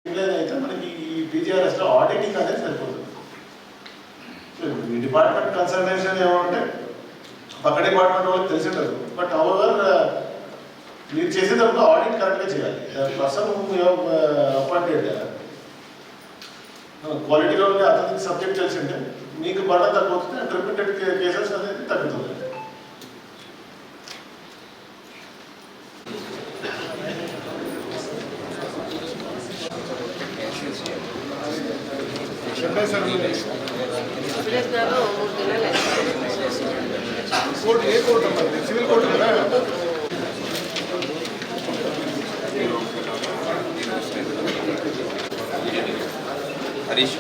అయితే మనకి ఈ బీజీఆర్ఎస్లో ఆడిటింగ్ అనేది సరిపోతుంది. ఈ డిపార్ట్మెంట్ కన్సల్టేషన్ ఏమంటే పక్క డిపార్ట్మెంట్ వాళ్ళకి తెలిసి ఉండదు. బట్ హౌఎవర్ మీరు చేసేటప్పుడు ఆడిట్ కరెక్ట్గా చేయాలి. పర్సన్ అపాయింటెడ్ క్వాలిటీగా ఉండే అతనికి సబ్జెక్ట్ తెలిసింటే మీకు బర్డన్ తగ్గుతుంది అండ్ రిపీటెడ్ కేసెస్ అనేది తగ్గుతుంది. కోర్టు ఏ కోర్టు అన్నది సివిల్ కోర్టు కదా. హరీష్